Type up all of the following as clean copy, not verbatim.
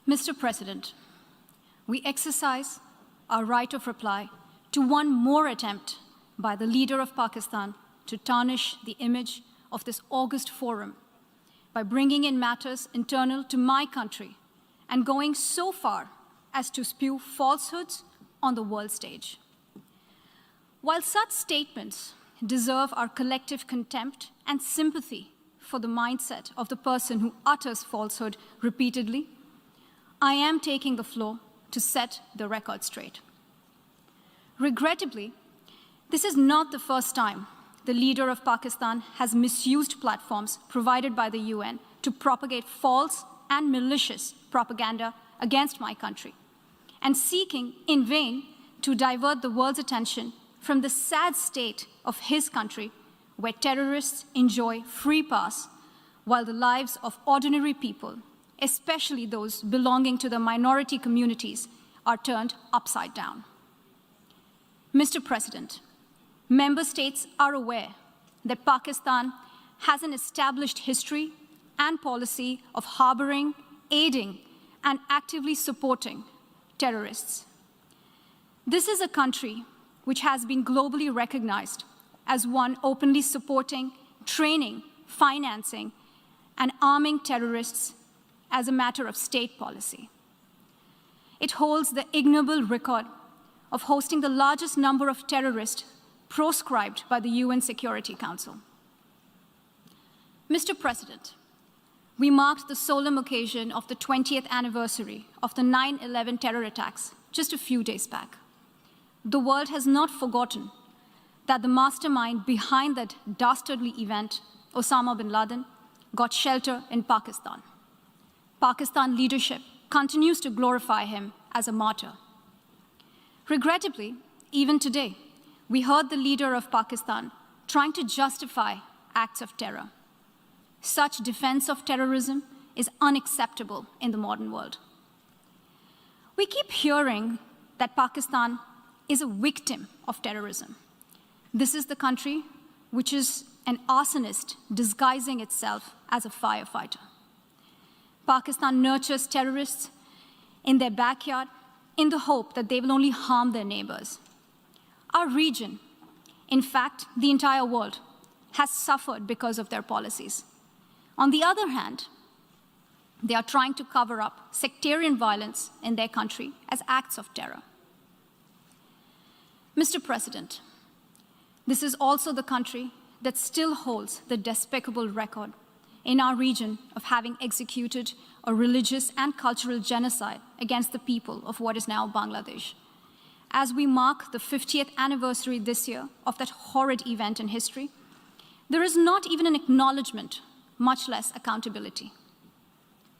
Mr. President, we exercise our right of reply to one more attempt by the leader of Pakistan to tarnish the image of this august forum by bringing in matters internal to my country and going so far as to spew falsehoods on the world stage. While such statements deserve our collective contempt and sympathy for the mindset of the person who utters falsehood repeatedly, I am taking the floor to set the record straight. Regrettably, this is not the first time the leader of Pakistan has misused platforms provided by the UN to propagate false and malicious propaganda against my country, and seeking in vain to divert the world's attention from the sad state of his country, where terrorists enjoy free pass, while the lives of ordinary people, especially those belonging to the minority communities, are turned upside down. Mr. President, member states are aware that Pakistan has an established history and policy of harboring, aiding, and actively supporting terrorists. This is a country which has been globally recognized as one openly supporting, training, financing, and arming terrorists as a matter of state policy. It holds the ignoble record of hosting the largest number of terrorists proscribed by the UN Security Council. Mr. President, we marked the solemn occasion of the 20th anniversary of the 9/11 terror attacks just a few days back. The world has not forgotten that the mastermind behind that dastardly event, Osama bin Laden, got shelter in Pakistan. Pakistan leadership continues to glorify him as a martyr. Regrettably, even today, we heard the leader of Pakistan trying to justify acts of terror. Such defense of terrorism is unacceptable in the modern world. We keep hearing that Pakistan is a victim of terrorism. This is the country which is an arsonist disguising itself as a firefighter. Pakistan nurtures terrorists in their backyard in the hope that they will only harm their neighbors. Our region, in fact, the entire world, has suffered because of their policies. On the other hand, they are trying to cover up sectarian violence in their country as acts of terror. Mr. President, this is also the country that still holds the despicable record in our region of having executed a religious and cultural genocide against the people of what is now Bangladesh. As we mark the 50th anniversary this year of that horrid event in history, there is not even an acknowledgement, much less accountability.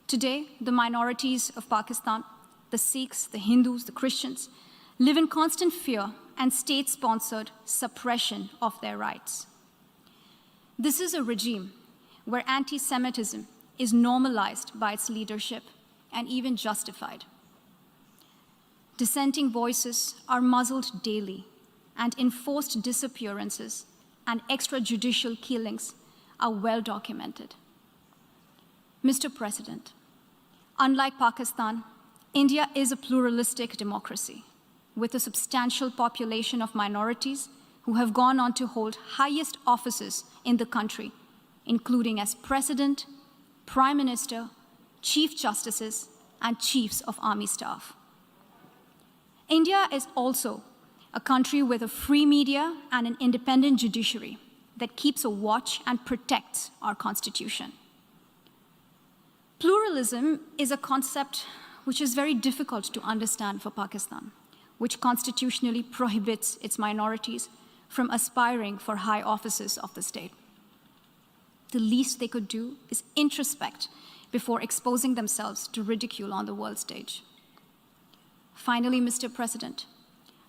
Today, the minorities of Pakistan, the Sikhs, the Hindus, the Christians, live in constant fear and state-sponsored suppression of their rights. This is a regime where anti-Semitism is normalized by its leadership and even justified. Dissenting voices are muzzled daily, and enforced disappearances and extrajudicial killings are well documented. Mr. President, unlike Pakistan, India is a pluralistic democracy with a substantial population of minorities who have gone on to hold highest offices in the country, including as President, Prime Minister, Chief Justices, and Chiefs of Army Staff. India is also a country with a free media and an independent judiciary that keeps a watch and protects our Constitution. Pluralism is a concept which is very difficult to understand for Pakistan, which constitutionally prohibits its minorities from aspiring for high offices of the state. The least they could do is introspect before exposing themselves to ridicule on the world stage. Finally, Mr. President,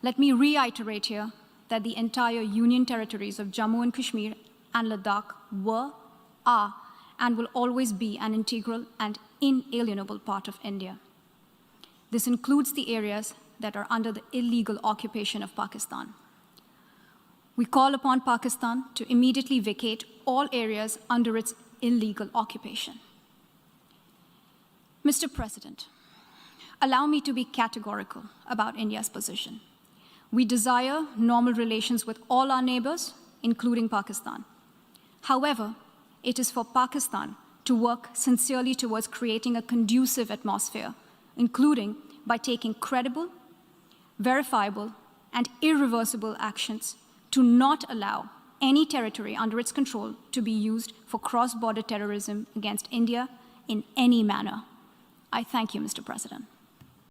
let me reiterate here that the entire Union territories of Jammu and Kashmir and Ladakh were, are, and will always be an integral and inalienable part of India. This includes the areas that are under the illegal occupation of Pakistan. We call upon Pakistan to immediately vacate all areas under its illegal occupation. Mr. President, allow me to be categorical about India's position. We desire normal relations with all our neighbors, including Pakistan. However, it is for Pakistan to work sincerely towards creating a conducive atmosphere, including by taking credible, verifiable, and irreversible actions to not allow any territory under its control to be used for cross-border terrorism against India in any manner. I thank you, Mr. President.